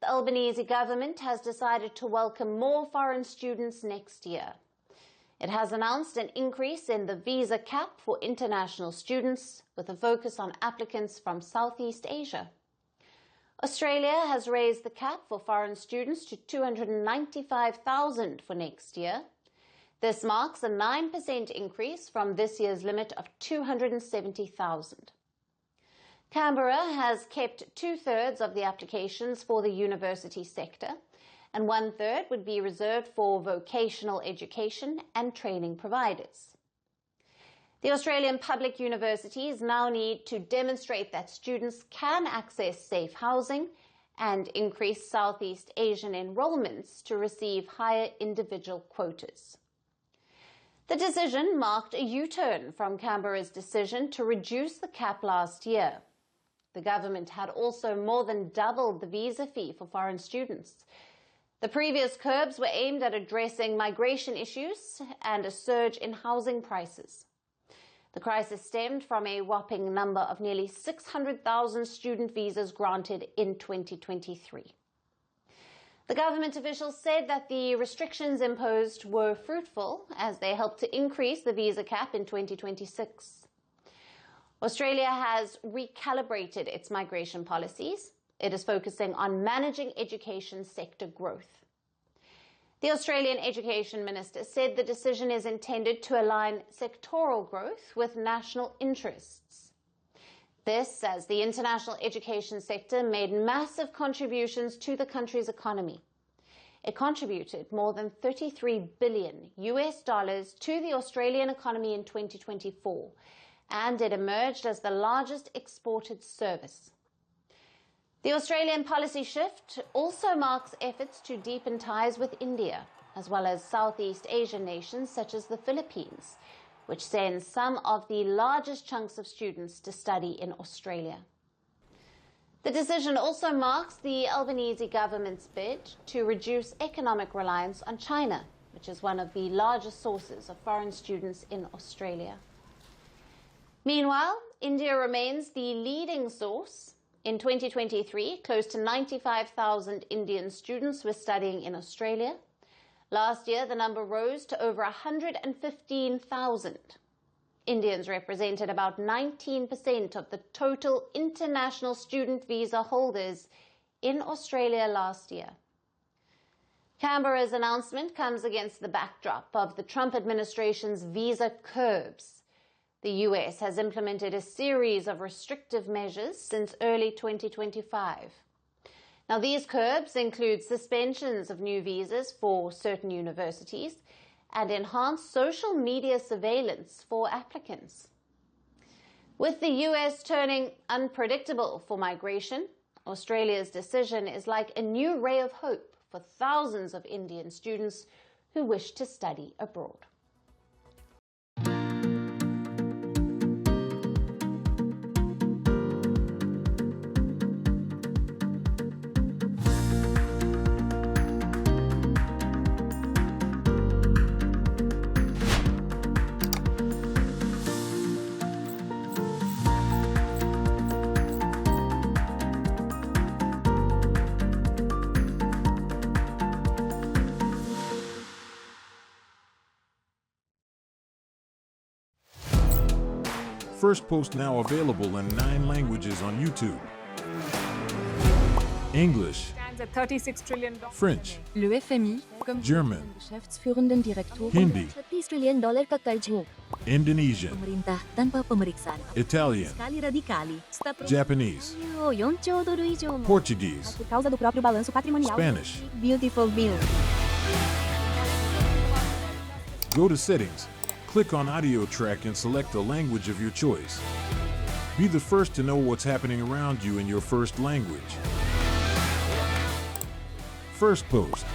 Albanese government has decided to welcome more foreign students next year. It has announced an increase in the visa cap for international students with a focus on applicants from Southeast Asia. Australia has raised the cap for foreign students to 295,000 for next year. This marks a 9% increase from this year's limit of 270,000. Canberra has kept 2/3 of the applications for the university sector, and 1/3 would be reserved for vocational education and training providers. The Australian public universities now need to demonstrate that students can access safe housing and increase Southeast Asian enrollments to receive higher individual quotas. The decision marked a U-turn from Canberra's decision to reduce the cap last year. The government had also more than doubled the visa fee for foreign students. The previous curbs were aimed at addressing migration issues and a surge in housing prices. The crisis stemmed from a whopping number of nearly 600,000 student visas granted in 2023. The government officials said that the restrictions imposed were fruitful as they helped to increase the visa cap in 2026. Australia has recalibrated its migration policies. It is focusing on managing education sector growth. The Australian Education Minister said the decision is intended to align sectoral growth with national interests. This, as the international education sector made massive contributions to the country's economy. It contributed more than $33 billion to the Australian economy in 2024, and it emerged as the largest exported service. The Australian policy shift also marks efforts to deepen ties with India, as well as Southeast Asian nations such as the Philippines, which sends some of the largest chunks of students to study in Australia. The decision also marks the Albanese government's bid to reduce economic reliance on China, which is one of the largest sources of foreign students in Australia. Meanwhile, India remains the leading source. In 2023, close to 95,000 Indian students were studying in Australia. Last year, the number rose to over 115,000. Indians represented about 19% of the total international student visa holders in Australia last year. Canberra's announcement comes against the backdrop of the Trump administration's visa curbs. The US has implemented a series of restrictive measures since early 2025. Now, these curbs include suspensions of new visas for certain universities and enhanced social media surveillance for applicants. With the US turning unpredictable for migration, Australia's decision is like a new ray of hope for thousands of Indian students who wish to study abroad. Firstpost now available in 9 languages on YouTube. English, $36 trillion. French, Le FMI, comme German, Geschäftsführenden Direktor, Hindi, $30 trillion ka karjo. Indonesian, Pemerintah tanpa pemeriksaan. Italian, Sekali radikali. Japanese, $1 Portuguese, por causa do próprio balanço patrimonial. Spanish. Beautiful bill. Go to Settings, click on Audio Track and select a language of your choice. Be the first to know what's happening around you in your first language. Firstpost.